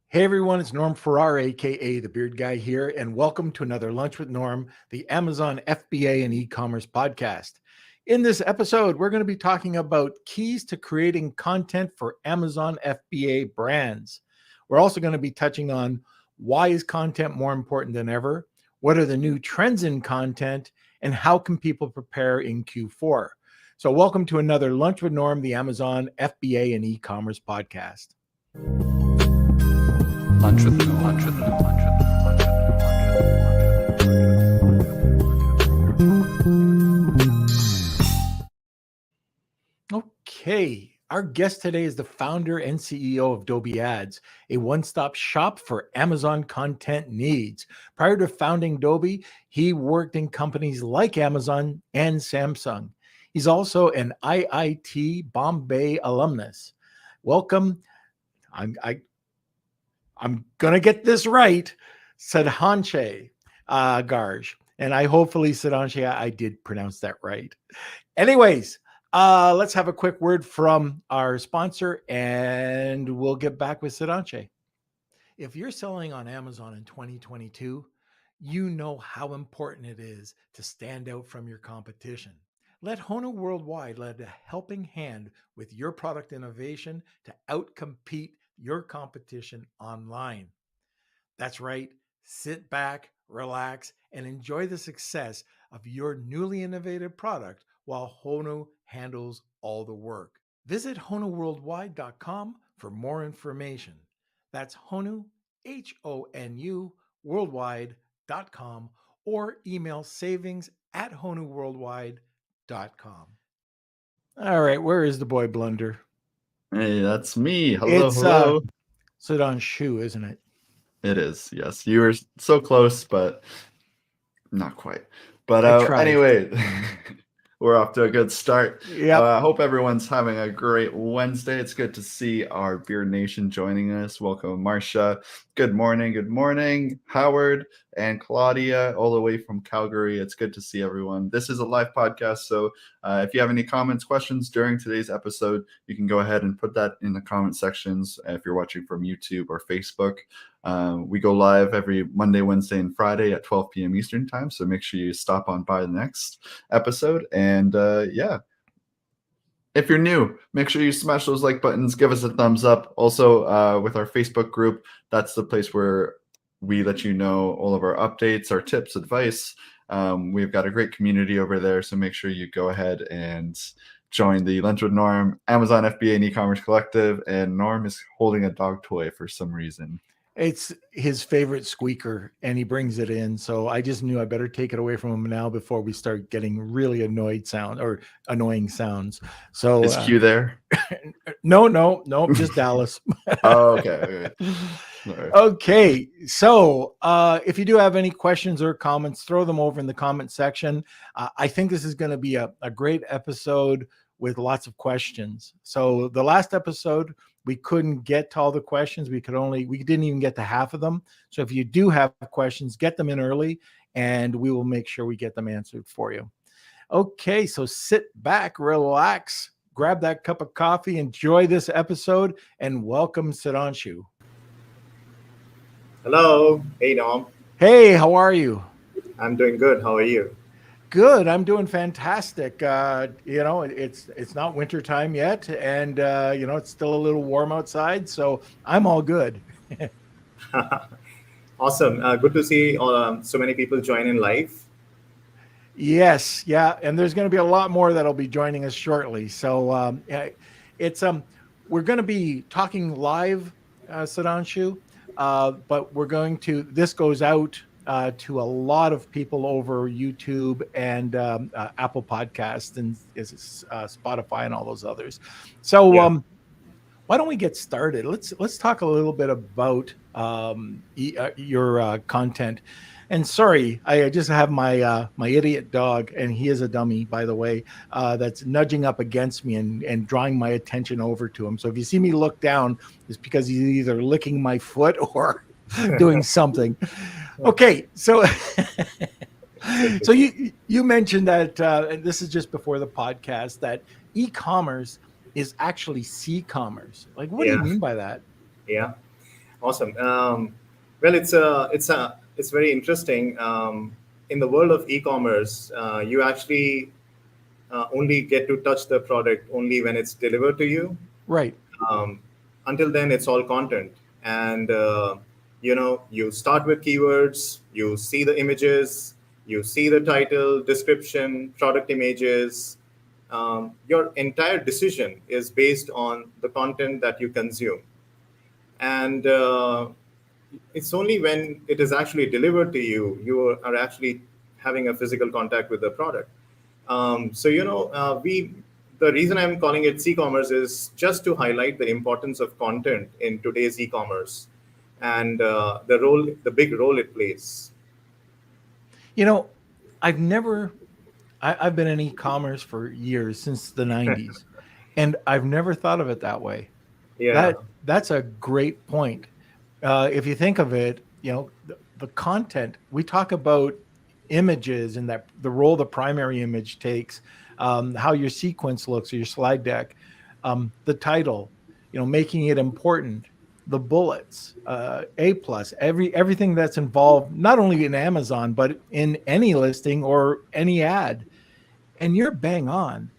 Hey everyone, it's Norm Farrar, aka the Beard Guy here, and welcome to another Lunch with Norm, the Amazon FBA and e-commerce podcast. In this episode, we're going to be talking about keys to creating content for Amazon FBA brands. We're also going to be touching on why is content more important than ever, what are the new trends in content, and how can people prepare in Q4. So welcome to another Lunch with Norm, the Amazon FBA and e-commerce podcast. Lunch with Norm. Lunch with Norm. Lunch with Norm. Okay, our guest today is the founder and CEO of Adobe Ads, a one-stop shop for Amazon content needs. Prior to founding Adobe, he worked in companies like Amazon and Samsung. He's also an IIT Bombay alumnus. Welcome. I'm gonna get this right, Sudhanshu Garg. And I hopefully, Sudhanshu, I did pronounce that right. Anyways, let's have a quick word from our sponsor and we'll get back with Sudhanshu. If you're selling on Amazon in 2022, you know how important it is to stand out from your competition. Let Hono Worldwide lend a helping hand with your product innovation to outcompete your competition online. That's right. Sit back, relax, and enjoy the success of your newly innovative product while Hono handles all the work. Visit honoworldwide.com for more information. That's Honu, Honu, worldwide.com, or email savings@honoworldwide.com. All right, where is the boy Blunder? Hey, that's me. Hello, It's hello. Sudhanshu, isn't it? It is, yes. You were so close, but not quite. But I tried. anyway, we're off to a good start. Yep. I hope everyone's having a great Wednesday. It's good to see our Beard Nation joining us. Welcome, Marcia. Good morning. Good morning, Howard and Claudia, all the way from Calgary. It's good to see everyone. This is a live podcast, so if you have any comments, questions during today's episode, you can go ahead and put that in the comment sections if you're watching from YouTube or Facebook. We go live every Monday, Wednesday, and Friday at 12 p.m. Eastern time, so make sure you stop on by the next episode. And yeah, if you're new, make sure you smash those like buttons, give us a thumbs up. Also, with our Facebook group, that's the place where we let you know all of our updates, our tips, advice. We've got a great community over there, so make sure you go ahead and join the Lunch with Norm, Amazon FBA and e-commerce collective. And Norm is holding a dog toy for some reason. It's his favorite squeaker, and he brings it in. So I just knew I better take it away from him now before we start getting really annoying sounds. So is Q there? No, just Dallas. Oh, okay. Right. Okay. So if you do have any questions or comments, throw them over in the comment section. I think this is going to be a great episode with lots of questions. So the last episode, we couldn't get to all the questions. We didn't even get to half of them. So if you do have questions, get them in early and we will make sure we get them answered for you. Okay, so sit back, relax, grab that cup of coffee, enjoy this episode, and welcome Sudhanshu. Hello. Hey, Norm. Hey, how are you? I'm doing good. How are you? Good. I'm doing fantastic. It's not winter time yet, and it's still a little warm outside, so I'm all good. Awesome. Good to see so many people join in live. Yes, yeah, and there's going to be a lot more that'll be joining us shortly. So we're going to be talking live, Sudhanshu, but this goes out to a lot of people over YouTube and Apple Podcasts and Spotify and all those others. So why don't we get started? Let's talk a little bit about your content. And sorry, I just have my idiot dog, and he is a dummy, by the way, that's nudging up against me and drawing my attention over to him. So if you see me look down, it's because he's either licking my foot or doing something. Okay, so you mentioned that, and this is just before the podcast, that e-commerce is actually C-commerce. Like, what do you mean by that? Yeah. Awesome. Well, it's very interesting. In the world of e-commerce, you actually only get to touch the product only when it's delivered to you. Right. um, until then it's all content, and you start with keywords, you see the images, you see the title, description, product images. Your entire decision is based on the content that you consume, and it's only when it is actually delivered to you are actually having a physical contact with the product. We the reason I'm calling it e-commerce is just to highlight the importance of content in today's e-commerce, and the big role it plays. You know, I've never, I've been in e-commerce for years, since the 90s, and I've never thought of it that way. Yeah, That's a great point. If you think of it, the content we talk about, images, and that the role the primary image takes, how your sequence looks or your slide deck, the title, making it important, the bullets, A plus, everything that's involved, not only in Amazon but in any listing or any ad. And you're bang on.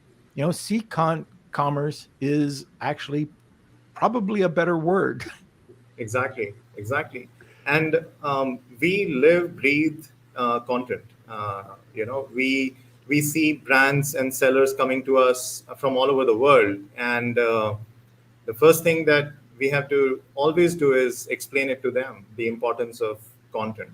Commerce is actually probably a better word. exactly. And we live, breathe content. We see brands and sellers coming to us from all over the world, and the first thing that we have to always do is explain it to them, the importance of content.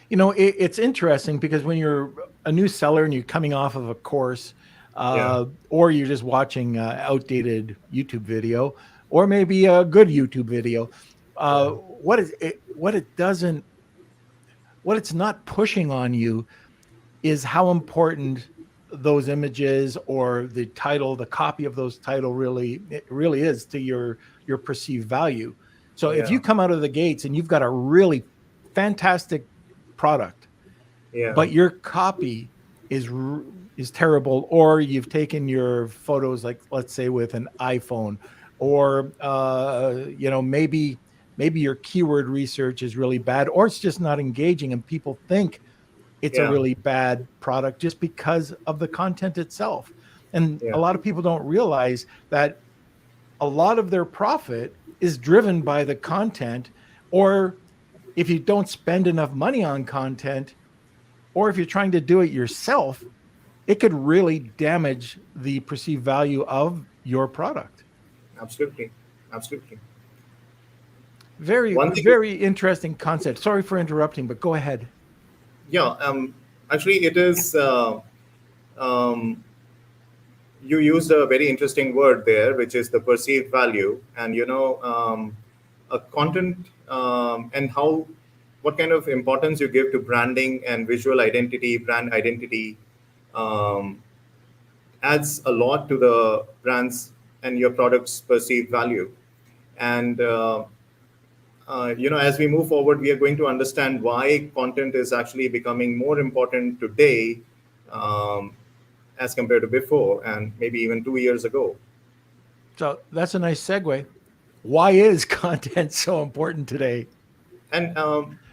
It's interesting because when you're a new seller and you're coming off of a course, Yeah, or you're just watching outdated YouTube video, or maybe a good YouTube video, yeah, what it's not pushing on you is how important those images or the title, the copy of those title really is to your perceived value. So if yeah, you come out of the gates and you've got a really fantastic product, yeah, but your copy is is terrible, or you've taken your photos, like let's say with an iPhone, or maybe your keyword research is really bad, or it's just not engaging, and people think it's a yeah, really bad product just because of the content itself. And a yeah, lot of people don't realize that a lot of their profit is driven by the content, or if you don't spend enough money on content, or if you're trying to do it yourself, it could really damage the perceived value of your product. absolutely, absolutely. Very, One thing, very interesting concept. Sorry for interrupting, but go ahead. yeah, actually, it is. Um, you used a very interesting word there, which is the perceived value, and a content, and how what kind of importance you give to branding and visual identity, brand identity, um, adds a lot to the brand's and your product's perceived value. And as we move forward, we are going to understand why content is actually becoming more important today, um, as compared to before, and maybe even 2 years ago. So that's a nice segue. Why is content so important today? And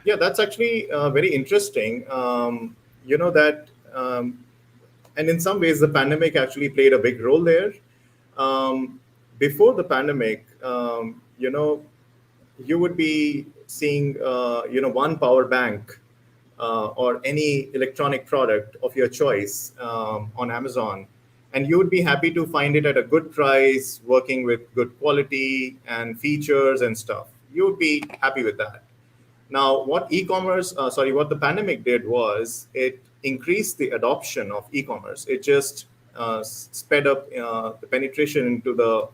yeah, that's actually very interesting. That, and in some ways, the pandemic actually played a big role there. Um, Before the pandemic, you would be seeing, one power bank or any electronic product of your choice on Amazon, and you would be happy to find it at a good price, working with good quality and features and stuff. You would be happy with that. Now, what the pandemic did was it increased the adoption of e-commerce. It just sped up the penetration into the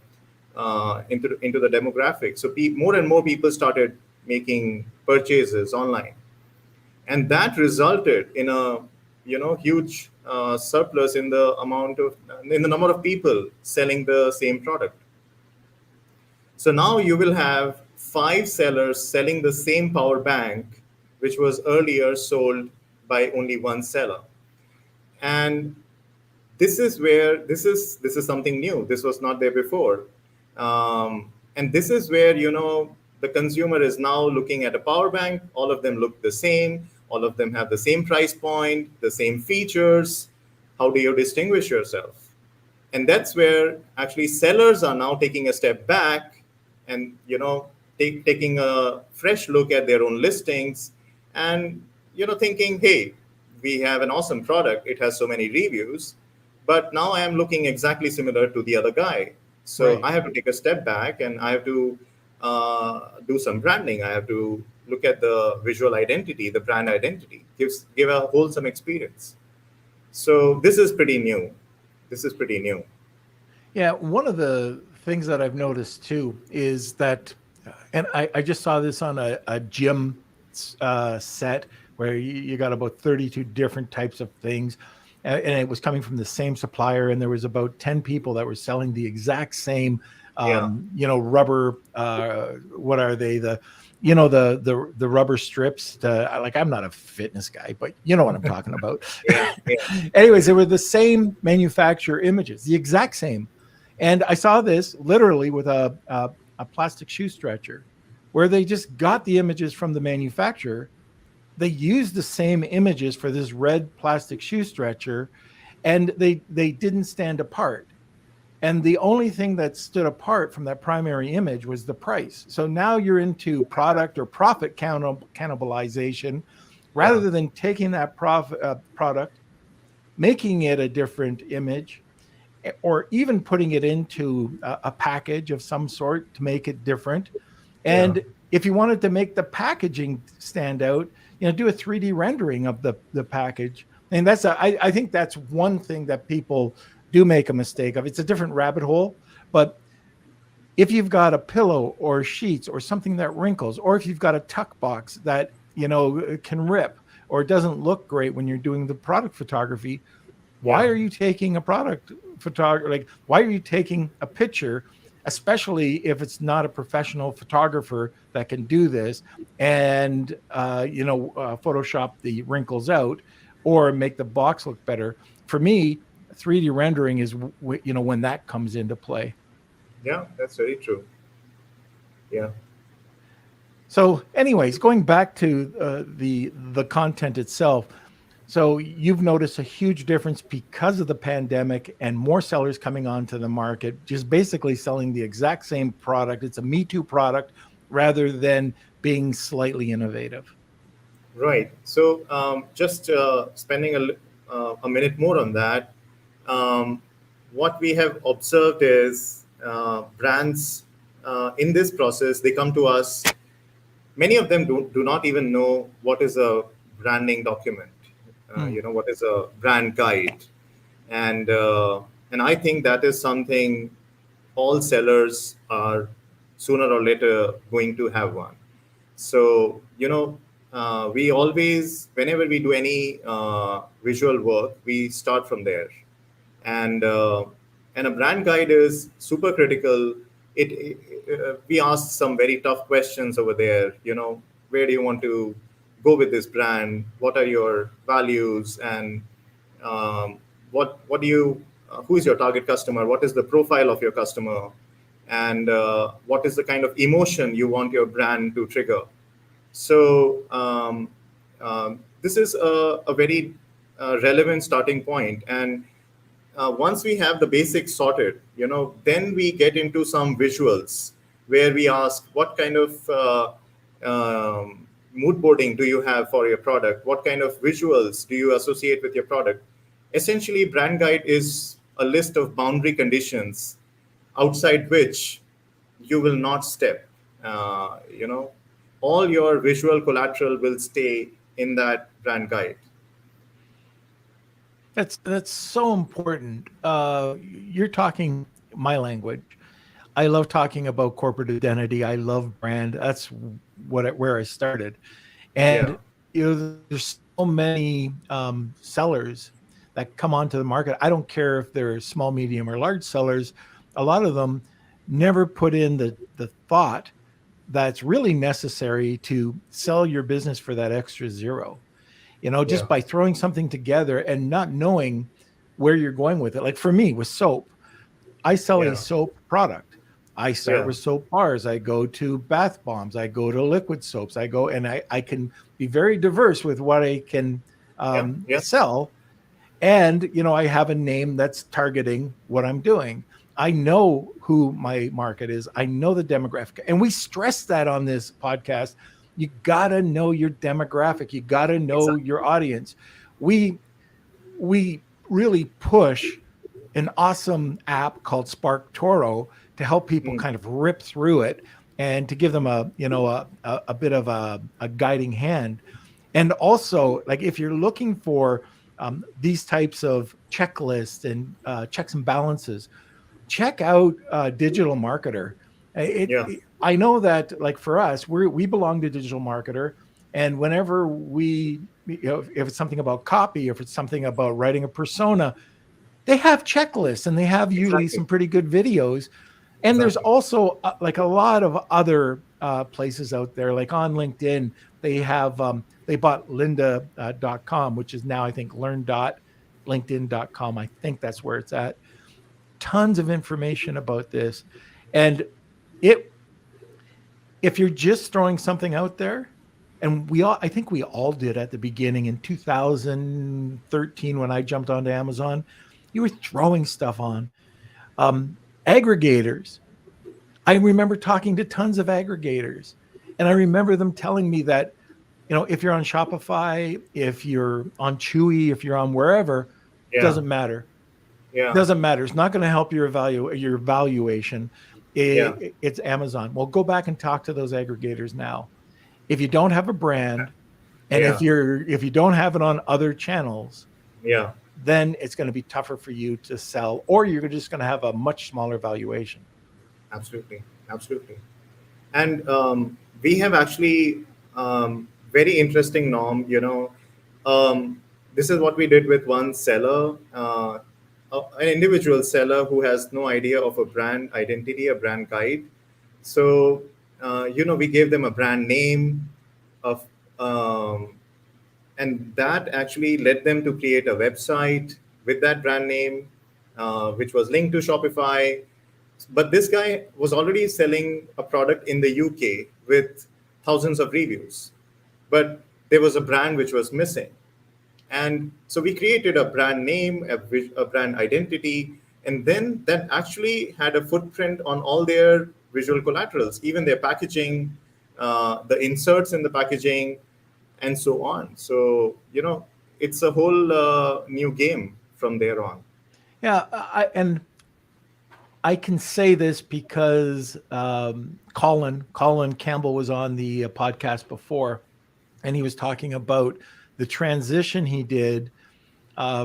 demographic. So more and more people started making purchases online, and that resulted in a huge surplus in the number of people selling the same product. So now you will have five sellers selling the same power bank, which was earlier sold by only one seller. And this is something new. This was not there before. And this is where the consumer is now looking at a power bank. All of them look the same. All of them have the same price point, the same features. How do you distinguish yourself? And that's where actually sellers are now taking a step back and taking a fresh look at their own listings and thinking, hey, we have an awesome product. It has so many reviews, but now I am looking exactly similar to the other guy. So Right. I have to take a step back and I have to do some branding. I have to look at the visual identity, the brand identity, give a wholesome experience. So this is pretty new. This is pretty new. Yeah, one of the things that I've noticed too is that, and I just saw this on a gym set where you got about 32 different types of things, and it was coming from the same supplier, and there was about 10 people that were selling the exact same, Yeah. rubber. What are they? The rubber strips. Like, I'm not a fitness guy, but you know what I'm talking about. Yeah. Yeah. Anyways, they were the same manufacturer images, the exact same. And I saw this literally with a plastic shoe stretcher where they just got the images from the manufacturer. They used the same images for this red plastic shoe stretcher, and they didn't stand apart. And the only thing that stood apart from that primary image was the price. So now you're into product or profit cannibalization rather than taking that product, making it a different image, or even putting it into a package of some sort to make it different. And if you wanted to make the packaging stand out, do a 3D rendering of the package. And I think that's one thing that people do make a mistake of. It's a different rabbit hole, but if you've got a pillow or sheets or something that wrinkles, or if you've got a tuck box that can rip or doesn't look great when you're doing the product photography, why are you taking a product photography? Like, why are you taking a picture, especially if it's not a professional photographer that can do this and Photoshop the wrinkles out or make the box look better? For me, 3D rendering is when that comes into play. Yeah, that's very true. Yeah. So, anyways, going back to the content itself. So you've noticed a huge difference because of the pandemic and more sellers coming onto the market, just basically selling the exact same product. It's a Me Too product rather than being slightly innovative. Right. So just spending a minute more on that, what we have observed is brands in this process, they come to us. Many of them do not even know what is a branding document. What is a brand guide, and I think that is something all sellers are sooner or later going to have one. So we always, whenever we do any visual work, we start from there, and a brand guide is super critical. We ask some very tough questions over there. Where do you want to go with this brand? What are your values, and what do you who is your target customer? What is the profile of your customer, and what is the kind of emotion you want your brand to trigger? So this is a very relevant starting point. And once we have the basics sorted, then we get into some visuals where we ask what kind of mood boarding do you have for your product? What kind of visuals do you associate with your product? Essentially, brand guide is a list of boundary conditions outside which you will not step. All your visual collateral will stay in that brand guide. That's so important. You're talking my language. I love talking about corporate identity. I love brand. That's where I started. And there's so many sellers that come onto the market. I don't care if they're small, medium, or large sellers. A lot of them never put in the thought that's really necessary to sell your business for that extra zero. Just by throwing something together and not knowing where you're going with it. Like for me with soap, I sell a soap product. I start with soap bars. I go to bath bombs. I go to liquid soaps. I go and I can be very diverse with what I can sell. And, I have a name that's targeting what I'm doing. I know who my market is. I know the demographic. And we stress that on this podcast. You got to know your demographic. You got to know your audience. We really push an awesome app called Spark Toro to help people kind of rip through it and to give them a bit of a guiding hand. And also, like, if you're looking for these types of checklists and checks and balances, check out Digital Marketer. I know that, like, for us, we belong to Digital Marketer, and whenever we, if it's something about copy, if it's something about writing a persona, they have checklists and they have usually some pretty good videos. And there's also like a lot of other places out there, like on LinkedIn, they have, they bought lynda.com, which is now, I think, learn.linkedin.com. I think that's where it's at. Tons of information about this. And if you're just throwing something out there, and I think we all did at the beginning in 2013 when I jumped onto Amazon, you were throwing stuff on. Aggregators. I remember talking to tons of aggregators, and I remember them telling me that, if you're on Shopify, if you're on Chewy, if you're on wherever, it doesn't matter. It doesn't matter. It's not going to help your valuation. It's Amazon. Well, go back and talk to those aggregators now. If you don't have a brand, and if you don't have it on other channels, then it's going to be tougher for you to sell, or you're just going to have a much smaller valuation. Absolutely. And we have actually very interesting, Norm. This is what we did with one seller, an individual seller who has no idea of a brand identity, a brand guide. So, we gave them a brand name and that actually led them to create a website with that brand name, which was linked to Shopify. But this guy was already selling a product in the UK with thousands of reviews, but there was a brand which was missing. And so we created a brand name, a brand identity, and then that actually had a footprint on all their visual collaterals, even their packaging, the inserts in the packaging, and so on. So, it's a whole new game from there on. Yeah, I can say this because Colin Campbell was on the podcast before, and he was talking about the transition he did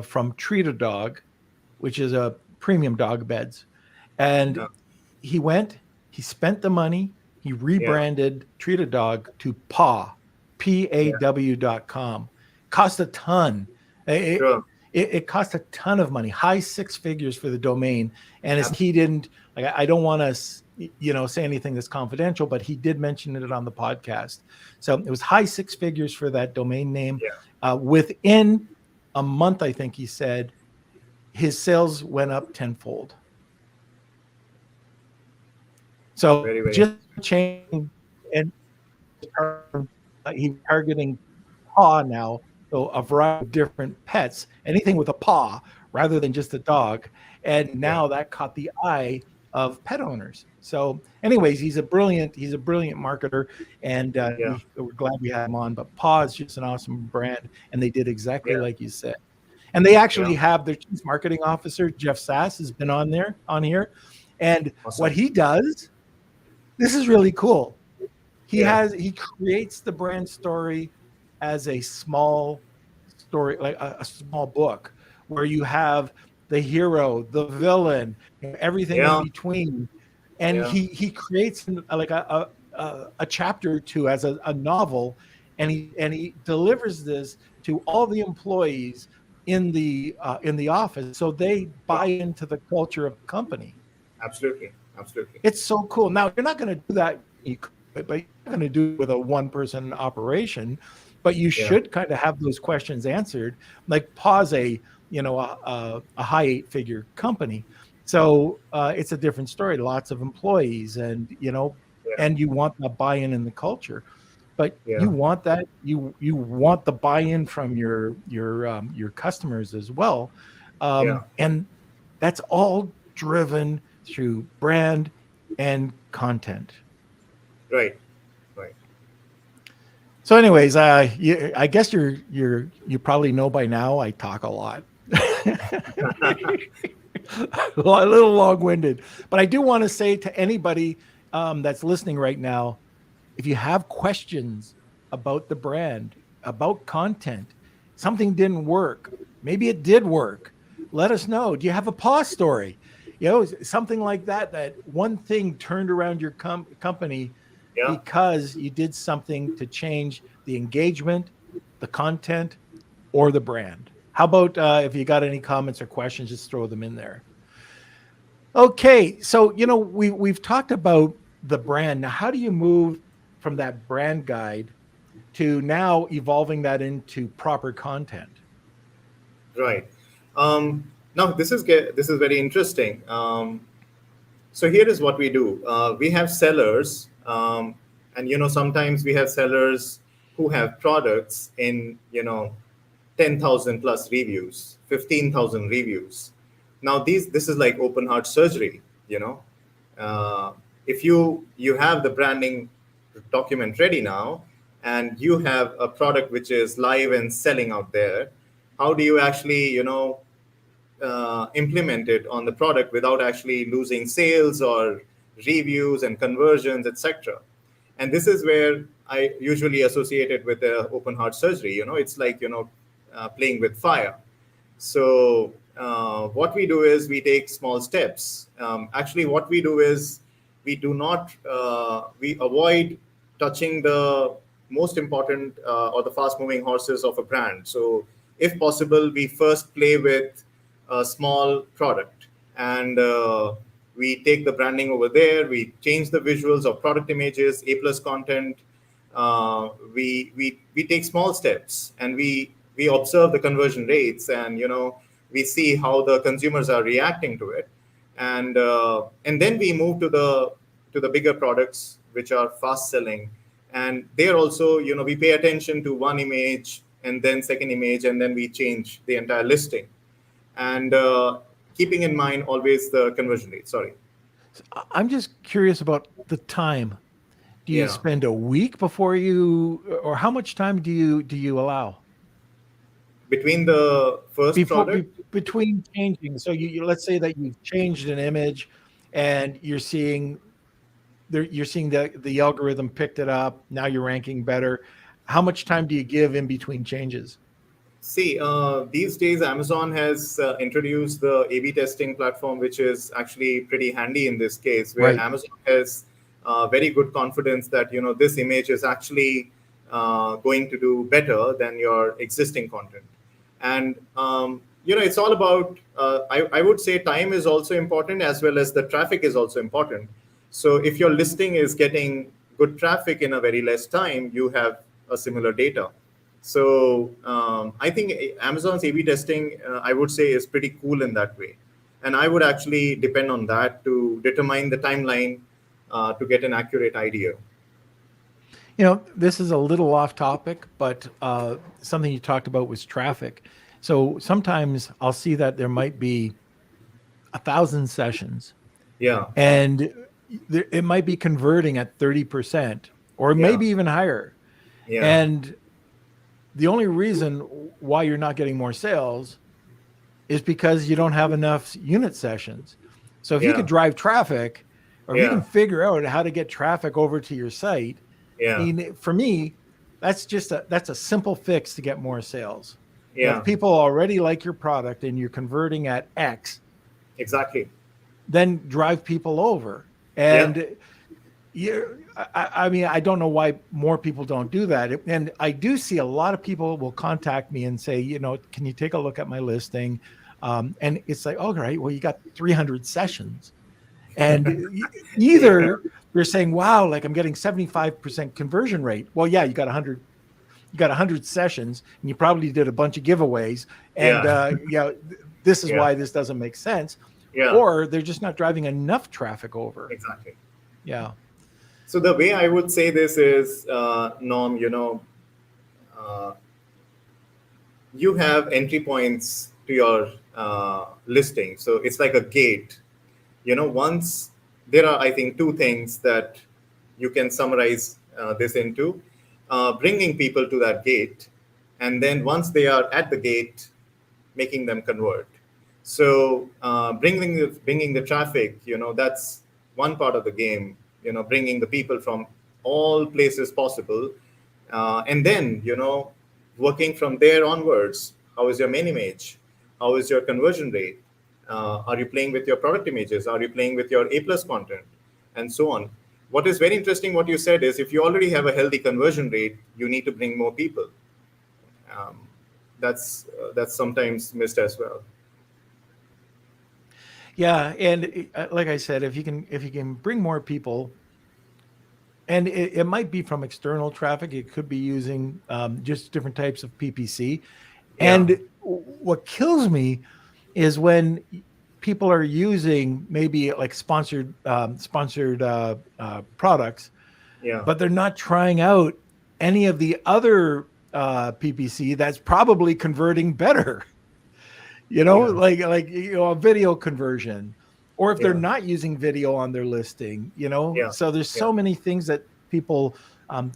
from Treat a Dog, which is a premium dog beds, and he spent the money, he rebranded Treat a Dog to PAW, PAW.com. Cost a ton. It cost a ton of money, high six figures for the domain. And he didn't, I don't want to, say anything that's confidential, but he did mention it on the podcast. So it was high six figures for that domain name. Within a month, I think he said, his sales went up tenfold. So just changing, and he's targeting paw now. So a variety of different pets, anything with a paw rather than just a dog. And now that caught the eye of pet owners. So anyways, he's a brilliant marketer, and we're glad we had him on. But Paw is just an awesome brand, and they did exactly like you said. And they actually have their chief marketing officer, Jeff Sass, has been on here. And what he does, this is really cool. He creates the brand story as a small story, like a small book, where you have the hero, the villain, everything in between. And he creates like a chapter or two as a novel, and he delivers this to all the employees in the office, so they buy into the culture of the company. Absolutely. It's so cool. Now you're not going to do that, but you're not going to do it with a one-person operation. But you should kind of have those questions answered. Like Paw's a high 8-figure company, So it's a different story. Lots of employees, and and you want the buy-in in the culture, but Yeah. you want that you want the buy-in from your customers as well, Yeah. and that's all driven through brand and content. Right. Right. So, anyways, I guess you probably know by now I talk a lot. A little long-winded, but I do want to say to anybody that's listening right now, if you have questions about the brand, about content, something didn't work, maybe it did work, let us know. Do you have a pause story? Something like that, that one thing turned around your company Yeah. because you did something to change the engagement, the content, or the brand. How about if you got any comments or questions, just throw them in there. Okay, so we've talked about the brand. Now, how do you move from that brand guide to now evolving that into proper content? Right. Now this is very interesting. So here is what we do. We have sellers, and sometimes we have sellers who have products in 10,000 plus reviews, 15,000 reviews. Now this is like open heart surgery. If you have the branding document ready now, and you have a product which is live and selling out there, how do you actually implement it on the product without actually losing sales or reviews and conversions, etc. And this is where I usually associate it with the open heart surgery. It's like playing with fire. So what we do is we take small steps. Actually, what we do is we do not we avoid touching the most important or the fast moving horses of a brand. So if possible, we first play with a small product, and we take the branding over there. We change the visuals of product images, A plus content. We take small steps, and we observe the conversion rates, and we see how the consumers are reacting to it, and then we move to the bigger products which are fast selling, and there also we pay attention to one image and then second image, and then we change the entire listing, and keeping in mind always the conversion rate. Sorry. I'm just curious about the time. Do you Yeah. spend a week before or how much time do you allow Between the first product? between changing? So you let's say that you've changed an image, and you're seeing the algorithm picked it up. Now you're ranking better. How much time do you give in between changes? See, these days Amazon has introduced the A/B testing platform, which is actually pretty handy in this case, where Right. Amazon has very good confidence that this image is actually going to do better than your existing content. And it's all about. I would say time is also important, as well as the traffic is also important. So if your listing is getting good traffic in a very less time, you have a similar data. So I think Amazon's A/B testing, I would say, is pretty cool in that way. And I would actually depend on that to determine the timeline to get an accurate idea. This is a little off topic, but something you talked about was traffic. So sometimes I'll see that there might be 1,000 sessions, Yeah. and it might be converting at 30%, or maybe even higher. Yeah. And the only reason why you're not getting more sales is because you don't have enough unit sessions. So if you could drive traffic, or if you can figure out how to get traffic over to your site, I mean, for me, that's a simple fix to get more sales. Yeah. If people already like your product and you're converting at X, Exactly. then drive people over. And I mean, I don't know why more people don't do that. And I do see a lot of people will contact me and say, can you take a look at my listing? And it's like, all right, well, you got 300 sessions. And either you're saying, wow, like I'm getting 75% conversion rate. Well, yeah, you got 100 sessions, and you probably did a bunch of giveaways. And this is why this doesn't make sense. Yeah, or they're just not driving enough traffic over. exactly. Yeah. So the way I would say this is, Norm, uh, you have entry points to your listing. So it's like a gate. Once there are, I think, two things that you can summarize this into: bringing people to that gate, and then once they are at the gate, making them convert. So bringing the traffic, that's one part of the game. Bringing the people from all places possible, and then working from there onwards. How is your main image? How is your conversion rate? Are you playing with your product images? Are you playing with your A plus content, and so on? What is very interesting, what you said is, if you already have a healthy conversion rate, you need to bring more people. Um, that's sometimes missed as well. Yeah, and like I said, if you can bring more people, and it might be from external traffic, it could be using just different types of PPC. Yeah, And what kills me is when people are using maybe like sponsored products, yeah, but they're not trying out any of the other PPC that's probably converting better. yeah, Like a video conversion, or if they're yeah, not using video on their listing. yeah, So there's yeah, so many things that people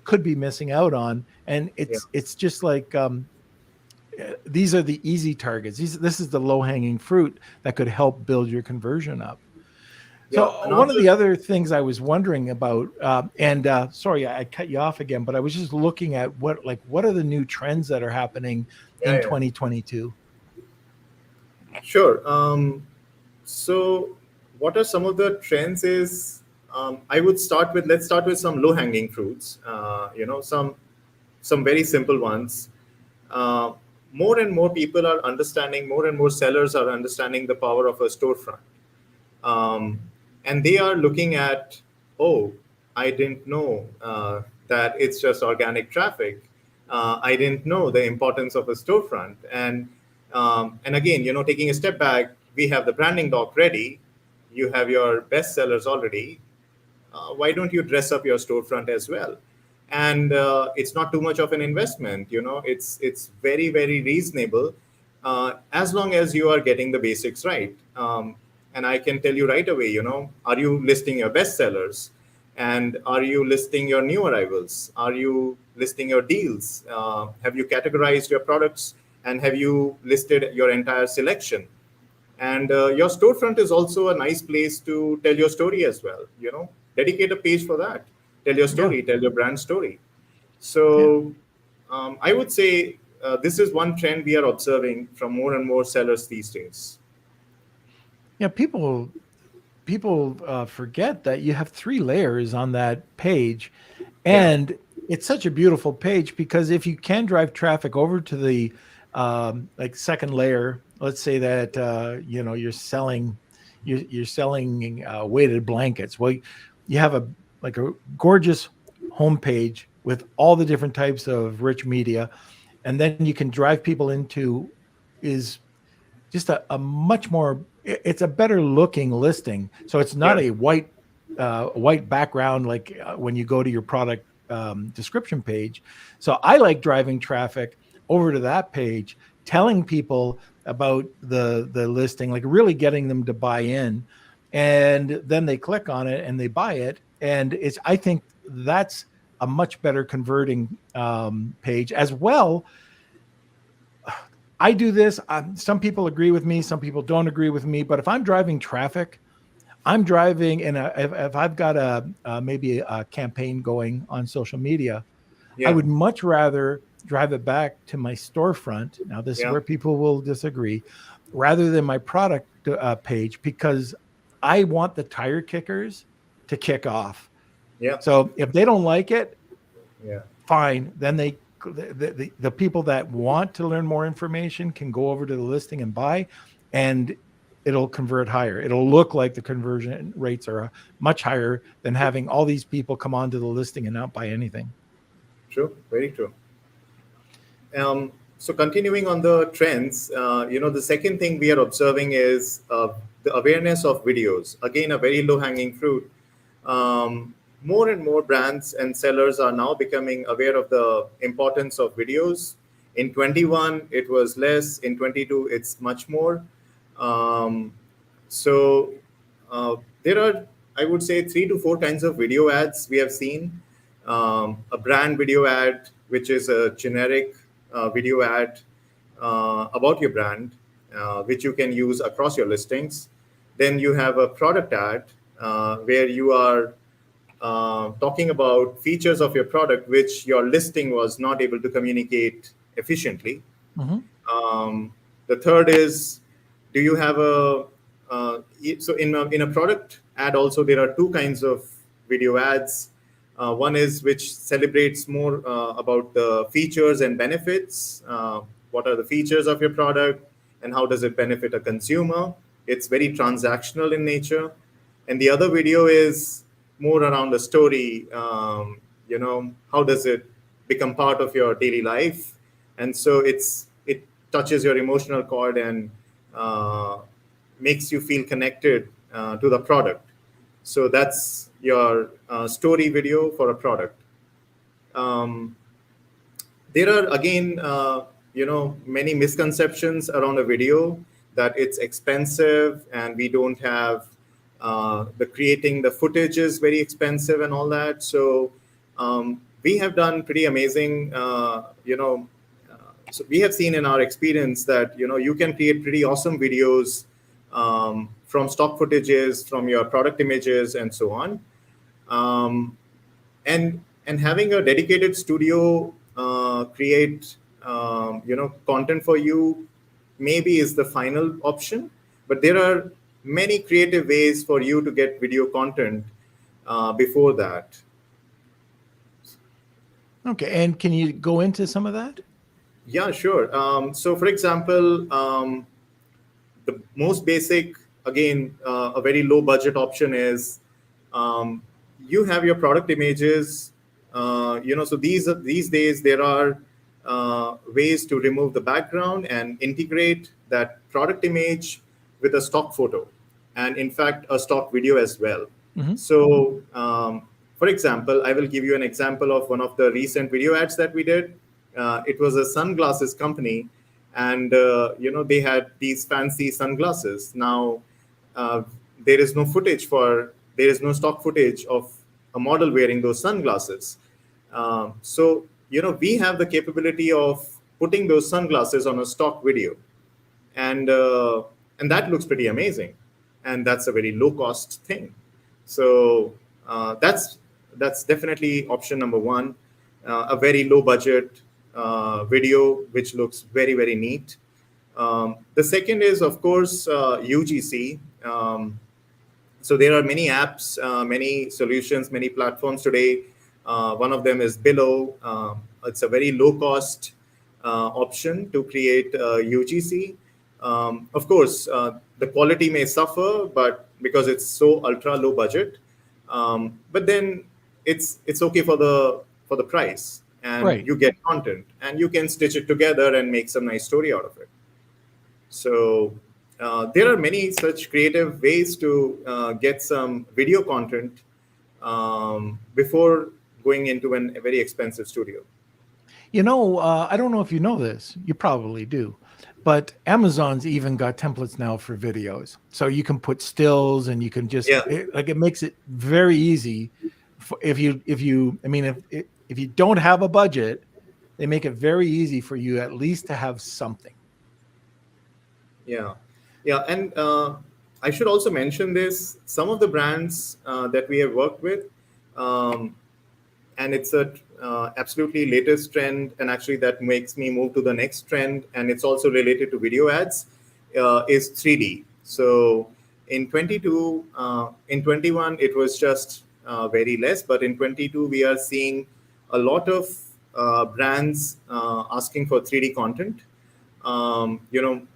could be missing out on, and yeah, it's just like these are the easy targets. This is the low hanging fruit that could help build your conversion up. yeah. So one of Another, the other things I was wondering about, and sorry, I cut you off again, but I was just looking at what are the new trends that are happening yeah, in yeah, 2022. sure. So, what are some of the trends? Is I would start with let's start with some low hanging fruits. Some very simple ones. Uh, More and more people are understanding. More and more sellers are understanding the power of a storefront. um, and they are looking at, oh, I didn't know that it's just organic traffic. I didn't know the importance of a storefront. And again, taking a step back, we have the branding doc ready. You have your best sellers already. Why don't you dress up your storefront as well? And it's not too much of an investment. It's very, very reasonable, as long as you are getting the basics right. And I can tell you right away, are you listing your best sellers, and are you listing your new arrivals? Are you listing your deals? Have you categorized your products, and have you listed your entire selection? And your storefront is also a nice place to tell your story as well. Dedicate a page for that. Tell your Yeah, story, tell your brand story. yeah, So I would say this is one trend we are observing from more and more sellers these days. yeah. People forget that you have three layers on that page, Yeah, and it's such a beautiful page because if you can drive traffic over to the like second layer, let's say that you're selling weighted blankets. Well, you have a gorgeous homepage with all the different types of rich media, and then you can drive people into is just a much more, it's a better looking listing. So it's not yeah, a white background like when you go to your product description page. So I like driving traffic over to that page, telling people about the listing, like really getting them to buy in, and then they click on it and they buy it. And I think that's a much better converting page as well. I do this. Some people agree with me, some people don't agree with me. But if I'm driving traffic, I'm driving, and if I've got maybe a campaign going on social media, I yeah, would much rather drive it back to my storefront. Now, this is yeah, where people will disagree, rather than my product page, because I want the tire kickers to kick off. yeah, So if they don't like it, yeah. fine. Then the people that want to learn more information can go over to the listing and buy, and it'll convert higher. It'll look like the conversion rates are much higher than having all these people come onto the listing and not buy anything. True, very true. So continuing on the trends, the second thing we are observing is the awareness of videos. Again, a very low-hanging fruit. More and more brands and sellers are now becoming aware of the importance of videos. In 21, it was less. In 22, it's much more. Um, so there are, I would say, 3 to 4 kinds of video ads we have seen. A brand video ad, which is a generic video ad about your brand, which you can use across your listings. Then you have a product ad where you are talking about features of your product, which your listing was not able to communicate efficiently. Mhm. The third is, do you have so in a product ad also, there are 2 kinds of video ads. One is which celebrates more about the features and benefits. What are the features of your product and how does it benefit a consumer? It's very transactional in nature. And the other video is more around the story. How does it become part of your daily life? And so it touches your emotional chord and makes you feel connected to the product. So that's your story video for a product. Um, there are again, many misconceptions around a video, that it's expensive and we don't have the creating the footage is very expensive and all that. So we have done pretty amazing, so we have seen in our experience that you can create pretty awesome videos from stock footages, from your product images, and so on. Um, and having a dedicated studio create content for you maybe is the final option, but there are many creative ways for you to get video content before that. Okay, and can you go into some of that? Yeah, sure. So for example, the most basic, again, a very low budget option is um, you have your product images. So these days there are ways to remove the background and integrate that product image with a stock photo, and in fact a stock video as well. Mhm. So for example, I will give you an example of one of the recent video ads that we did. It was a sunglasses company, and they had these fancy sunglasses. Now uh, there is no there is no stock footage of a model wearing those sunglasses. So we have the capability of putting those sunglasses on a stock video, and that looks pretty amazing, and that's a very low cost thing. So that's definitely option number one, a very low budget video which looks very, very neat. The second is, of course, UGC. So there are many apps, many solutions, many platforms today. One of them is Below. It's a very low cost option to create UGC. Of course, the quality may suffer, but because it's so ultra low budget, but then it's okay for the price, and Right. you get content, and you can stitch it together and make some nice story out of it. So there are many such creative ways to get some video content before going into a very expensive studio. I don't know if you know this. You probably do. But Amazon's even got templates now for videos. So you can put stills and you can just Yeah. it makes it very easy if you don't have a budget, they make it very easy for you at least to have something. Yeah, yeah, and I should also mention this. Some of the brands that we have worked with, um, and it's a absolutely latest trend, and actually that makes me move to the next trend, and it's also related to video ads, is 3D. So in 21, it was just very less, but in 22, we are seeing a lot of brands asking for 3D content.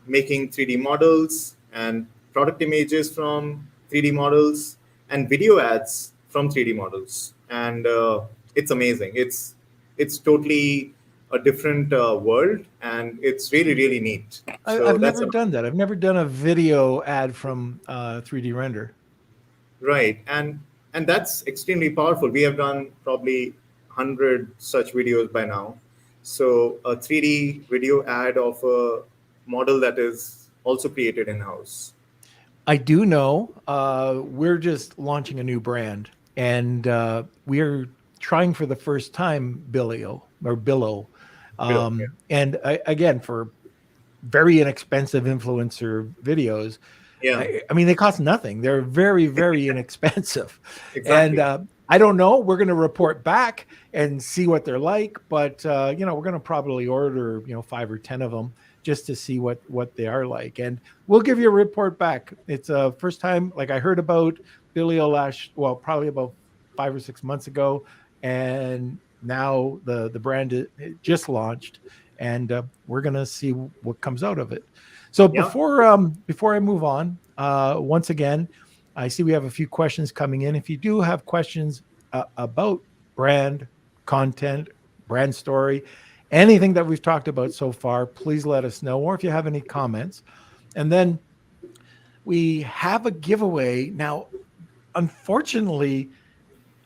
Making 3D models and product images from 3D models and video ads from 3D models, and it's amazing. It's totally a different world, and it's really really neat. So I've that's never done that. I've never done a video ad from 3D render. right, and that's extremely powerful. We have done probably 100 such videos by now. So a 3D video ad of a model that is also created in house. I do know we're just launching a new brand, and we're trying for the first time Billo. Below, yeah. And again, for very inexpensive influencer videos, Yeah, I mean, they cost nothing. They're very, very inexpensive. And exactly. I don't know. We're going to report back and see what they're like. But, we're going to probably order, 5 or 10 of them just to see what they are like. And we'll give you a report back. It's a first time, like I heard about Billy probably about 5 or 6 months ago. And now the brand it just launched. And we're going to see what comes out of it. So Yeah. before I move on, once again, I see we have a few questions coming in. If you do have questions about brand content, brand story, anything that we've talked about so far, please let us know. Or if you have any comments, and then we have a giveaway now. Unfortunately,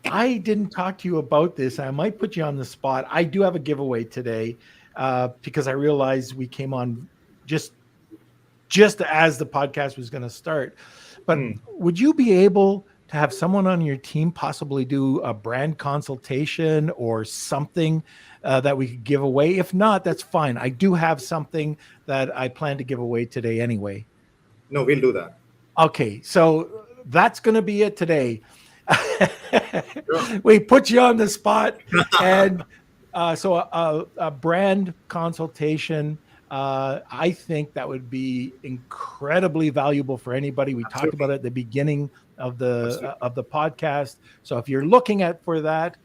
I didn't talk to you about this. I might put you on the spot. I do have a giveaway today because I realized we came on just as the podcast was going to start. But Hmm. would you be able to have someone on your team possibly do a brand consultation or something that we could give away? If not, that's fine. I do have something that I plan to give away today anyway. No, we'll do that. Okay, so that's going to be it today. Sure. We put you on the spot, and so a brand consultation. I think that would be incredibly valuable for anybody. We talked about Absolutely. it at the beginning Absolutely. of the podcast. So if you're looking at for that,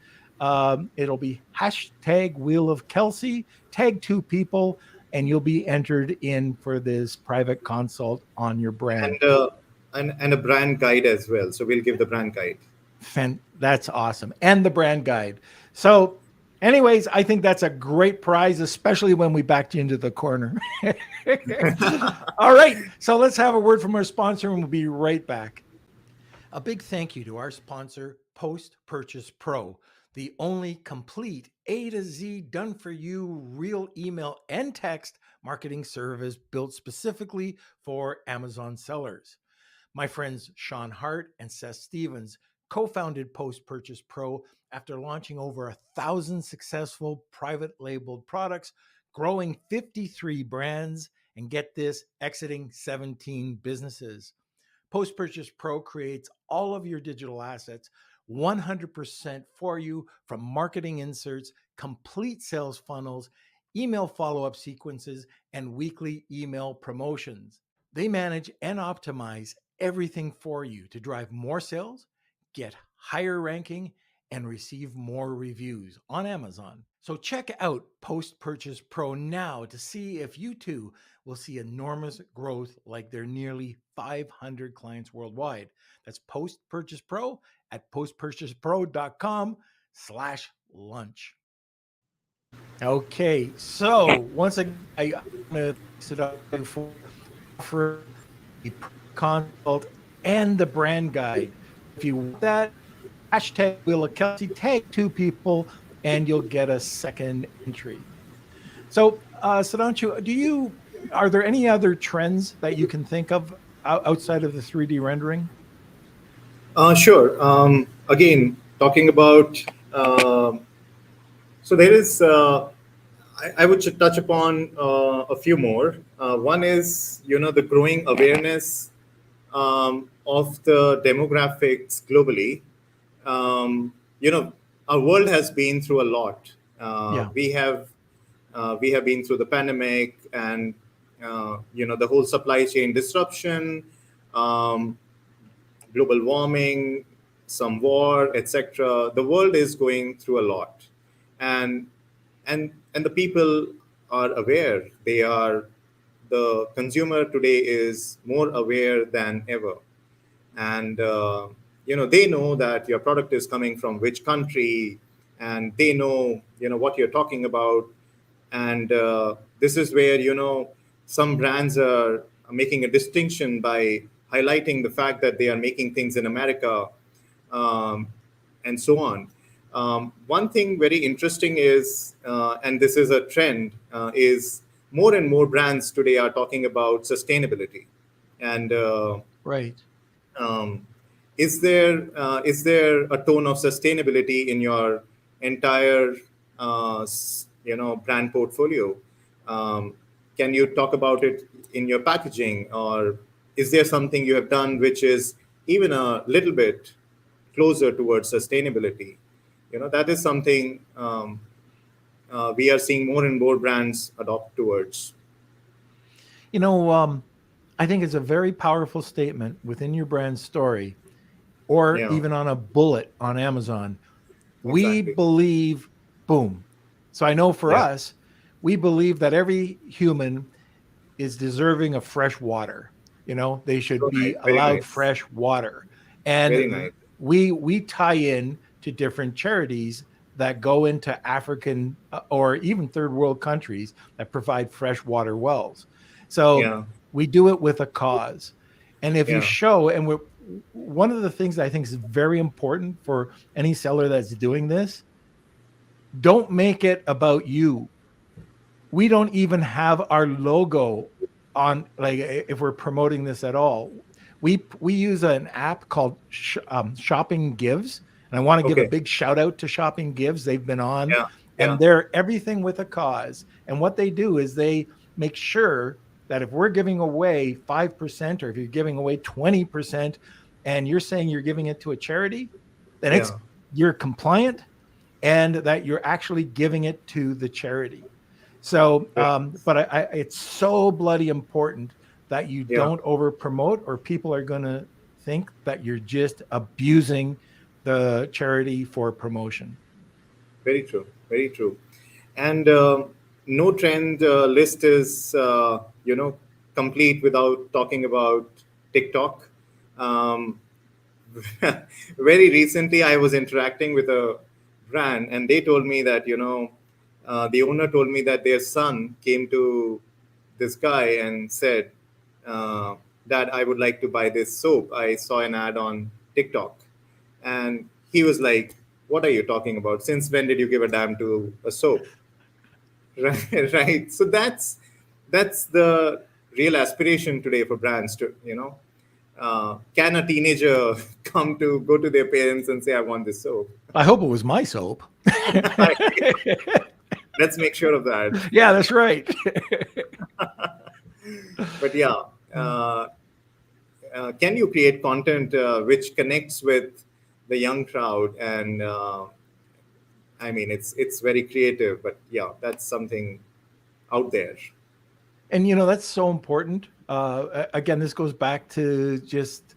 it'll be hashtag Wheel of Kelsey. Tag 2 people, and you'll be entered in for this private consult on your brand. And and a brand guide as well. So we'll give the brand guide. That's awesome. And the brand guide. So, anyways, I think that's a great prize, especially when we backed you into the corner. All right. So, let's have a word from our sponsor and we'll be right back. A big thank you to our sponsor, Post Purchase Pro, the only complete A to Z done for you real email and text marketing service built specifically for Amazon sellers. My friends Sean Hart and Seth Stevens co-founded Post Purchase Pro after launching over 1,000 successful private labeled products, growing 53 brands, and get this, exiting 17 businesses. Post Purchase Pro creates all of your digital assets 100% for you, from marketing inserts, complete sales funnels, email follow up sequences, and weekly email promotions. They manage and optimize everything for you to drive more sales, get higher ranking, and receive more reviews on Amazon. So check out Post Purchase Pro now to see if you too will see enormous growth like their nearly 500 clients worldwide. That's Post Purchase Pro at postpurchasepro.com/lunch. Okay, so once again, I'm going to sit up for the consult and the brand guide. If you want that, hashtag Wheel of Kelsey, tag 2 people, and you'll get a second entry. So, Sudhanshu, are there any other trends that you can think of outside of the 3D rendering? Sure. Again, talking about so there is. I would touch upon a few more. One is the growing awareness of the demographics globally. Um, you know, our world has been through a lot. Yeah. We have been through the pandemic and the whole supply chain disruption, um, global warming, some war, etc. The world is going through a lot, and and the people are aware. The consumer today is more aware than ever, and they know that your product is coming from which country, and they know what you're talking about. And this is where, some brands are making a distinction by highlighting the fact that they are making things in America, um, and so on. One thing very interesting is, and this is a trend, is more and more brands today are talking about sustainability. And Right. um, is there a tone of sustainability in your entire brand portfolio? Um, can you talk about it in your packaging, or is there something you have done which is even a little bit closer towards sustainability? That is something we are seeing more and more brands adopt towards. You know, I think it's a very powerful statement within your brand story or Yeah, even on a bullet on Amazon. We exactly. believe, boom. So I know for Yeah, us, we believe that every human is deserving of fresh water. They should so be nice, very allowed nice, fresh water. very And nice. we tie in to different charities that go into African or even third world countries that provide fresh water wells. So Yeah, we do it with a cause. And if you yeah, show, and one of the things that I think is very important for any seller that's doing this, don't make it about you. We don't even have our logo on, like, if we're promoting this at all. We use an app called Shopping Gives, and I want to give a okay, big shout out to Shopping Gives. They've been on, yeah, yeah, and they're everything with a cause. And what they do is they make sure that if we're giving away 5%, or if you're giving away 20%, and you're saying you're giving it to a charity, then yeah, you're compliant, and that you're actually giving it to the charity. So, very but it's so bloody important that you yeah, don't over promote, or people are going to think that you're just abusing the charity for promotion. very true, very true. And no trend list is complete without talking about TikTok. Um, Very recently, I was interacting with a brand, and they told me that the owner told me that their son came to this guy and said, uh, "Dad, I would like to buy this soap. I saw an ad on TikTok," and he was like, "What are you talking about? Since when did you give a damn to a soap?" Right, right. So that's the real aspiration today for brands to, can a teenager go to their parents and say, "I want this soap"? I hope it was my soap. Let's make sure of that. Yeah, that's right. But yeah, uh, can you create content which connects with the young crowd? And I mean, it's very creative, but yeah, that's something out there. And that's so important. Again, this goes back to just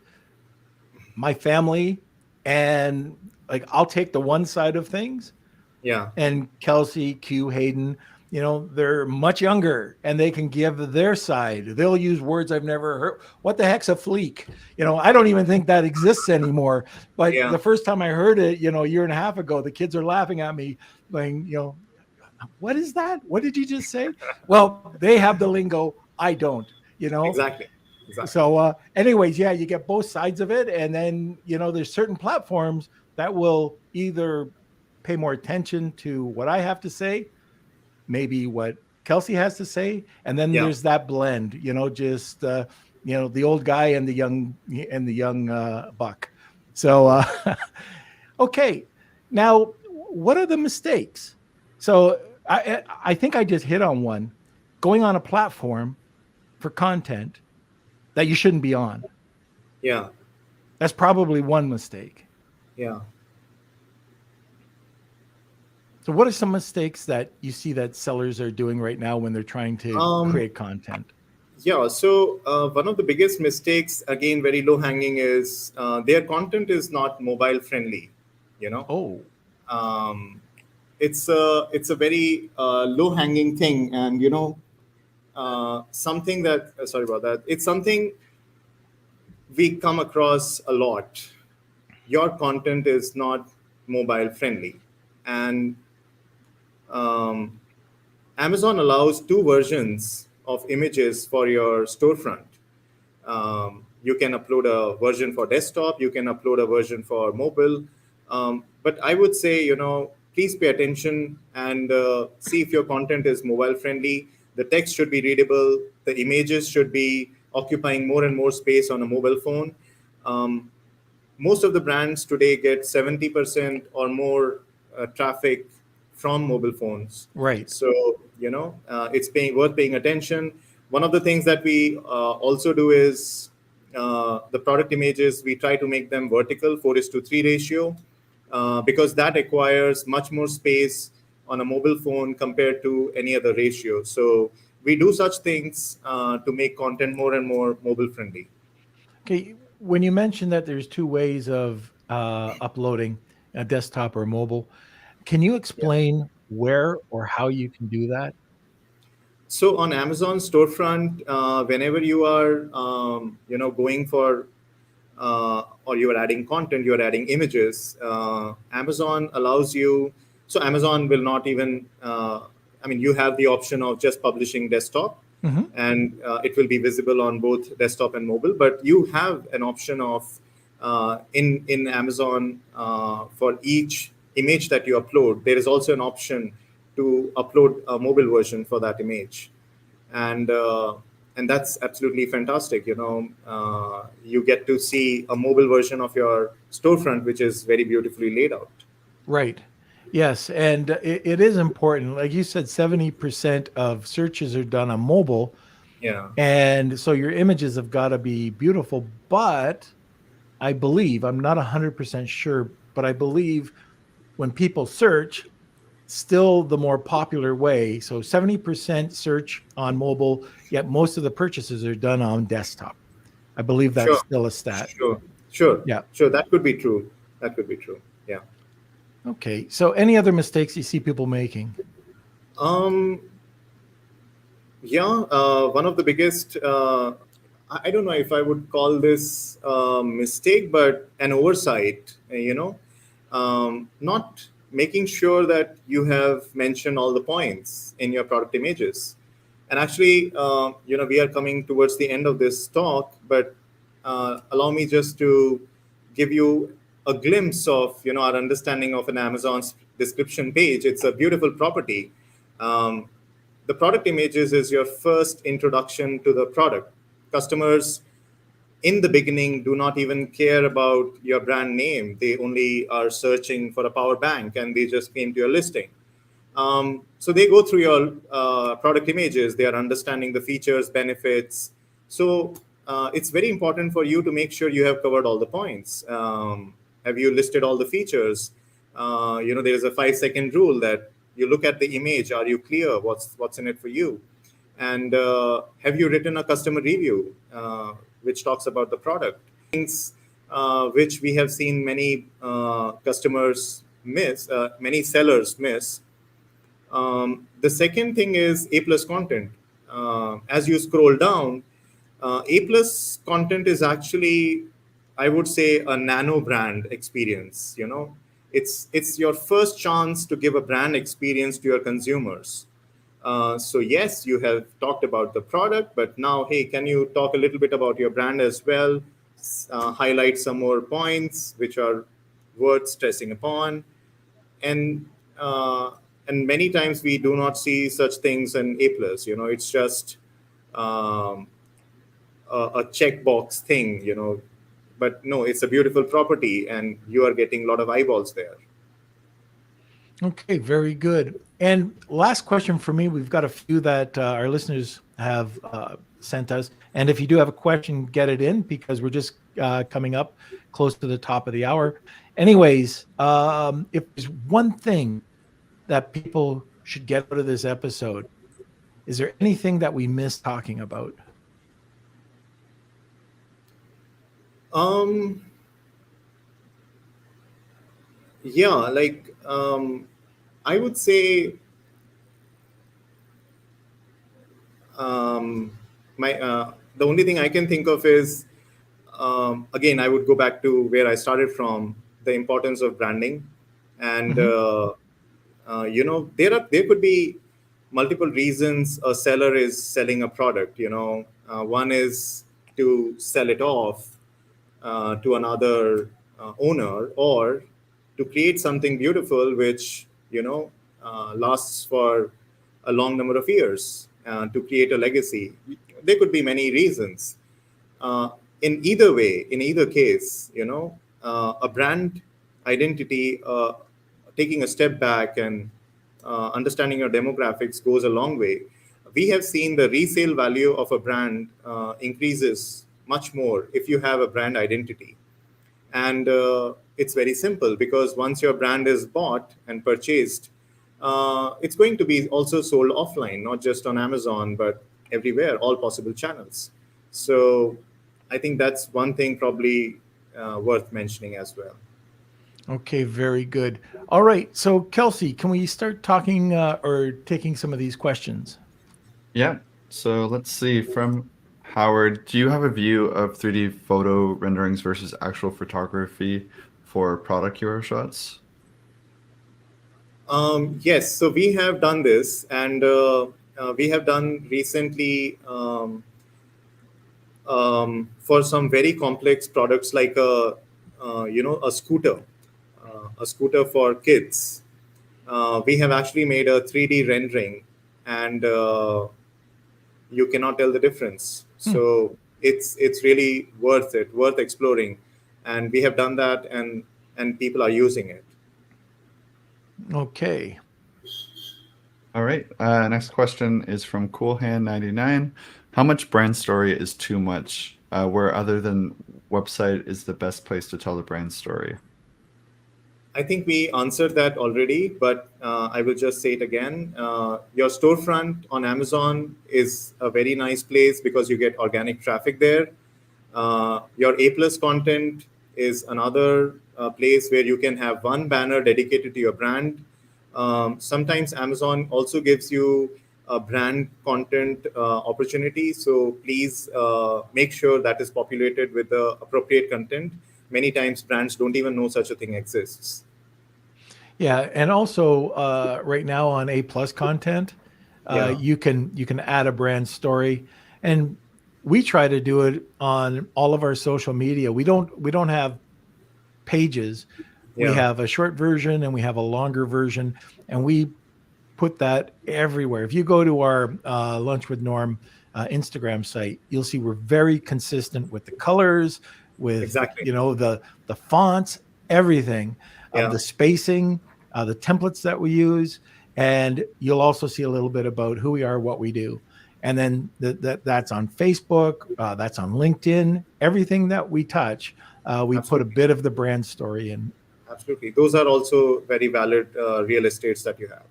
my family, and like, I'll take the one side of things, Yeah, and Kelsey, Q, Hayden, they're much younger, and they can give their side. They'll use words I've never heard. What the heck's a fleek? I don't even think that exists anymore. But yeah, the first time I heard it, a year and a half ago, the kids are laughing at me, going, what is that? What did you just say? Well, they have the lingo. I don't, exactly, exactly. So, anyways, yeah, you get both sides of it. And then, there's certain platforms that will either pay more attention to what I have to say, maybe what Kelsey has to say. And then Yeah, there's that blend, just, the old guy and the young buck. So, okay. Now, what are the mistakes? So I think I just hit on one: going on a platform for content that you shouldn't be on. yeah, That's probably one mistake. yeah. So what are some mistakes that you see that sellers are doing right now when they're trying to Um, create content? Yeah, so one of the biggest mistakes, again, very low hanging, is their content is not mobile friendly. You know, Oh, um, it's a very low hanging thing, and something that sorry about that. It's something we come across a lot. Your content is not mobile friendly, and um, Amazon allows two versions of images for your storefront. You can upload a version for desktop, you can upload a version for mobile. But I would say, please pay attention and see if your content is mobile friendly. The text should be readable, the images should be occupying more and more space on a mobile phone. Most of the brands today get 70% or more traffic from mobile phones. Right. So, it's worth paying attention. One of the things that we also do is the product images, we try to make them vertical, 4:3 ratio, because that requires much more space on a mobile phone compared to any other ratio. So we do such things to make content more and more mobile friendly. Okay. When you mentioned that there's two ways of uploading a desktop or mobile, can you explain where or how you can do that? So on Amazon storefront, whenever you are, going for or you are adding content, you are adding images, Amazon allows you. So Amazon will not even. You have the option of just publishing desktop, Mm-hmm. and it will be visible on both desktop and mobile. But you have an option of in Amazon for each image that you upload. There is also an option to upload a mobile version for that image, and that's absolutely fantastic. You get to see a mobile version of your storefront, which is very beautifully laid out. Right. Yes. And it is important. Like you said, 70% of searches are done on mobile. Yeah. And so your images have got to be beautiful. But I believe, I'm not 100% sure, but I believe when people search, still the more popular way. So 70% search on mobile, yet most of the purchases are done on desktop. I believe that's Sure. still a stat. Sure. Yeah. Sure. That could be true. Yeah. Okay. So any other mistakes you see people making? One of the biggest, I don't know if I would call this a mistake, but an oversight, not making sure that you have mentioned all the points in your product images. And actually, we are coming towards the end of this talk, but allow me just to give you a glimpse of, our understanding of an Amazon's description page. It's a beautiful property. The product images is your first introduction to the product. Customers in the beginning do not even care about your brand name. They only are searching for a power bank and they just came to your listing. So they go through your product images. They are understanding the features, benefits. So it's very important for you to make sure you have covered all the points. Have you listed all the features? There is a 5-second rule that you look at the image. Are you clear? What's in it for you? And have you written a customer review which talks about the product? Things which we have seen many customers miss, many sellers miss. The second thing is A+ content. As you scroll down, A+ content is actually, I would say, a nano brand experience. It's your first chance to give a brand experience to your consumers. So yes, you have talked about the product, but now, hey, can you talk a little bit about your brand as well? Highlight some more points which are worth stressing upon, and many times we do not see such things in A+. It's just a checkbox thing. But no, it's a beautiful property, and you are getting a lot of eyeballs there. Okay, very good. And last question for me, we've got a few that our listeners have sent us. And if you do have a question, get it in because we're just coming up close to the top of the hour. Anyways, if there's one thing that people should get out of this episode, is there anything that we missed talking about? I would say the only thing I can think of is, again, I would go back to where I started from, the importance of branding. And, there could be multiple reasons a seller is selling a product. One is to sell it off to another owner, or to create something beautiful which lasts for a long number of years, to create a legacy. There could be many reasons. uh, in either way, in either case, a brand identity, taking a step back and understanding your demographics goes a long way. We have seen the resale value of a brand increases much more if you have a brand identity. And it's very simple, because once your brand is bought and purchased, it's going to be also sold offline, not just on Amazon, but everywhere, all possible channels. So I think that's one thing probably worth mentioning as well. Okay, very good. All right. So, Kelsey, can we start talking or taking some of these questions? Yeah. So let's see. From Howard, do you have a view of 3D photo renderings versus actual photography for product hero shots? Yes, so we have done this, and we have done recently, for some very complex products like a scooter for kids. We have actually made a 3D rendering, and you cannot tell the difference. So it's really worth it, worth exploring, and we have done that, and people are using it. Okay. All right. Next question is from Coolhand99. How much brand story is too much? Where other than website is the best place to tell the brand story? I think we answered that already, but I will just say it again. Your storefront on Amazon is a very nice place because you get organic traffic there. Your A plus content is another place where you can have one banner dedicated to your brand. Sometimes Amazon also gives you a brand content opportunity. So please make sure that is populated with the appropriate content. Many times brands don't even know such a thing exists. Yeah, and also right now on A plus content, Yeah. you can add a brand story, and we try to do it on all of our social media. We don't have pages. We Yeah. have a short version and we have a longer version, and we put that everywhere. If you go to our Lunch with Norm Instagram site, you'll see we're very consistent with the colors, with Exactly. the fonts, everything, Yeah. the spacing, the templates that we use, and you'll also see a little bit about who we are, what we do, and then that's on Facebook, that's on LinkedIn. Everything that we touch, we put a Absolutely. bit of the brand story in. Absolutely. Those are also very valid real estates that you have.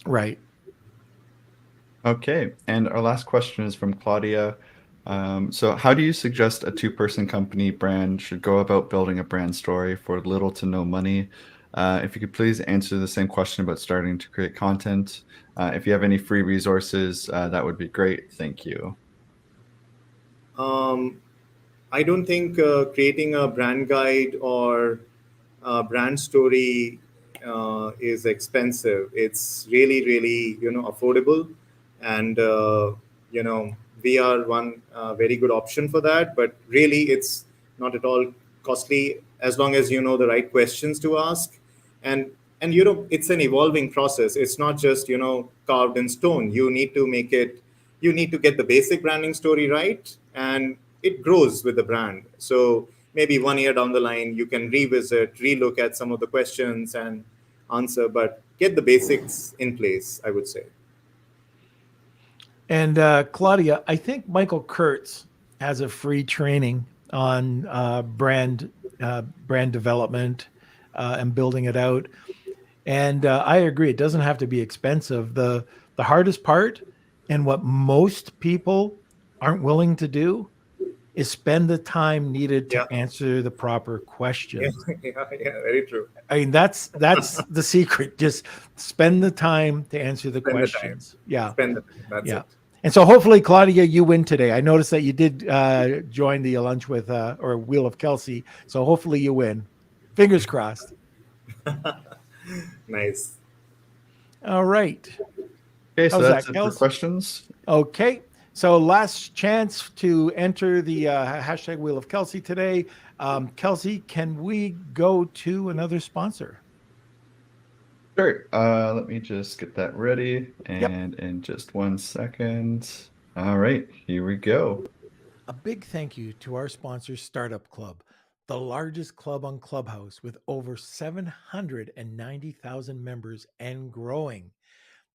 Right. Okay. And our last question is from Claudia. So how do you suggest a two-person company brand should go about building a brand story for little to no money? If you could please answer the same question about starting to create content. If you have any free resources, that would be great. Thank you. I don't think creating a brand guide or a brand story is expensive. It's really, really, affordable, and we are one very good option for that. But really, it's not at all costly as long as you know the right questions to ask, and it's an evolving process. It's not just carved in stone. You need to get the basic branding story right, and it grows with the brand. So maybe 1 year down the line, you can revisit, relook at some of the questions and answer, but get the basics in place, I would say. And Claudia, I think Michael Kurtz has a free training on brand development and building it out. And I agree, it doesn't have to be expensive. The hardest part, and what most people aren't willing to do, is spend the time needed to Yeah. answer the proper Yeah, questions. yeah, very true. I mean, that's the secret. Just spend the time to answer the Spend the time. questions. Yeah. Spend the time. That's Yeah. it. And so hopefully, Claudia, you win today. I noticed that you did join the lunch with or Wheel of Kelsey. So hopefully you win. Fingers crossed. Nice. All right. Okay, so How's that's that, it for Kels? questions. Okay. So last chance to enter the hashtag Wheel of Kelsey today. Kelsey, can we go to another sponsor? Sure. Let me just get that ready. Yep. And in just 1 second. All right, here we go. A big thank you to our sponsor, Startup Club, the largest club on Clubhouse with over 790,000 members and growing.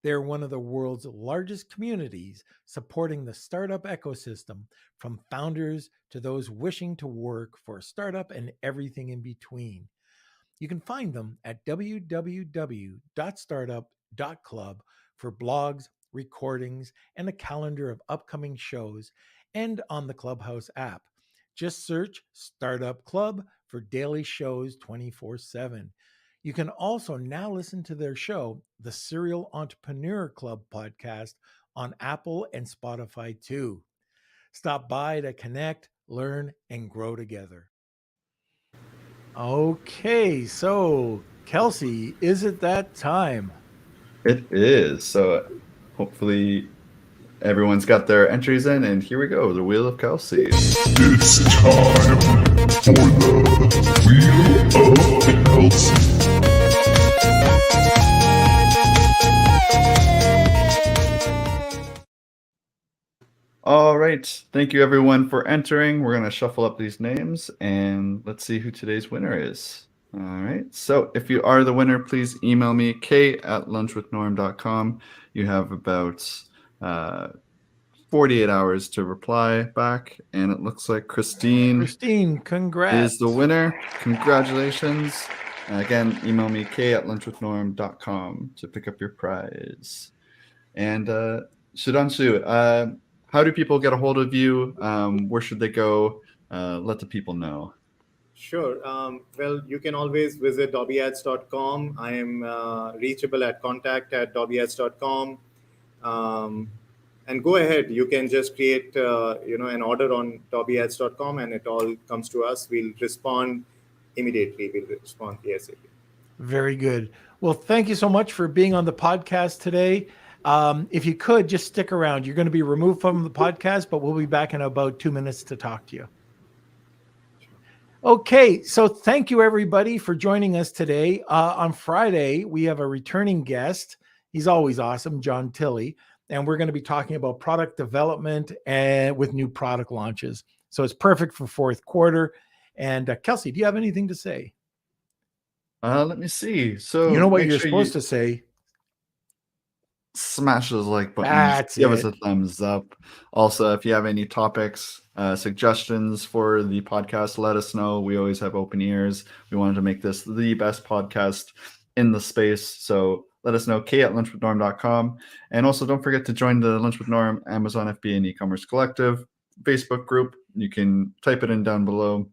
They're one of the world's largest communities supporting the startup ecosystem, from founders to those wishing to work for a startup and everything in between. You can find them at www.startup.club for blogs, recordings, and a calendar of upcoming shows, and on the Clubhouse app. Just search Startup Club for daily shows 24/7. You can also now listen to their show, the Serial Entrepreneur Club podcast, on Apple and Spotify too. Stop by to connect, learn, and grow together. Okay, so Kelsey, is it that time? It is. So hopefully everyone's got their entries in, and here we go. The Wheel of Kelsey. It's time for the Wheel of Kelsey. All right. Thank you, everyone, for entering. We're going to shuffle up these names, and let's see who today's winner is. All right. So if you are the winner, please email me, k@lunchwithnorm.com. You have about 48 hours to reply back, and it looks like Christine Congrats. is the winner. Congratulations. Again, email me, k@lunchwithnorm.com to pick up your prize. And Sudhanshu, how do people get a hold of you? Where should they go? Let the people know. Sure. Well, you can always visit dobbyads.com. I am reachable at contact@dobbyads.com. And go ahead. You can just create an order on dobbyads.com, and it all comes to us. We'll respond immediately. We'll respond ASAP. Very good. Well, thank you so much for being on the podcast today. If you could just stick around, you're going to be removed from the podcast, but we'll be back in about 2 minutes to talk to you. Okay, so thank you everybody for joining us today. On Friday, we have a returning guest. He's always awesome, John Tilley, and we're going to be talking about product development and with new product launches. So it's perfect for fourth quarter. And Kelsey, do you have anything to say? Let me see. So you know what you're supposed to say. Smash those like buttons. That's Give it. us a thumbs up. Also, if you have any topics, suggestions for the podcast, let us know. We always have open ears. We wanted to make this the best podcast in the space. So let us know, k@lunchwithnorm.com. And also don't forget to join the Lunch with Norm, Amazon FBA and eCommerce Collective Facebook group. You can type it in down below.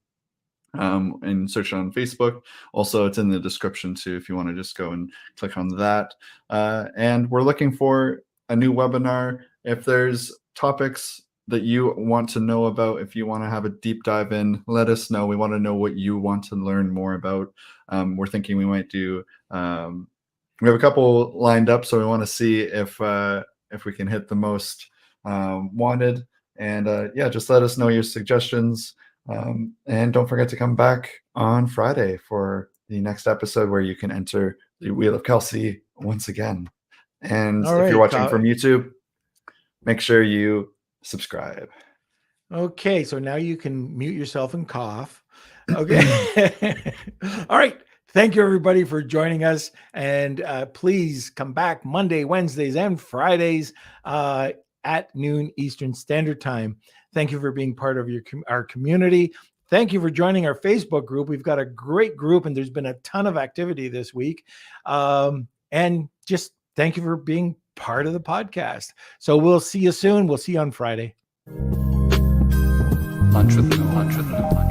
And search it on Facebook. Also, it's in the description too if you want to just go and click on that. And we're looking for a new webinar. If there's topics that you want to know about, if you want to have a deep dive in, let us know. We want to know what you want to learn more about. We're thinking we might do. We have a couple lined up, so we want to see if we can hit the most wanted. And just let us know your suggestions. And don't forget to come back on Friday for the next episode where you can enter the Wheel of Kelsey once again. And if you're watching from YouTube, make sure you subscribe. Okay, so now you can mute yourself and cough. Okay. All right. Thank you, everybody, for joining us. And please come back Monday, Wednesdays, and Fridays at noon Eastern Standard Time. Thank you for being part of our community. Thank you for joining our Facebook group. We've got a great group, and there's been a ton of activity this week. And just thank you for being part of the podcast. So we'll see you soon. We'll see you on Friday. Lunch with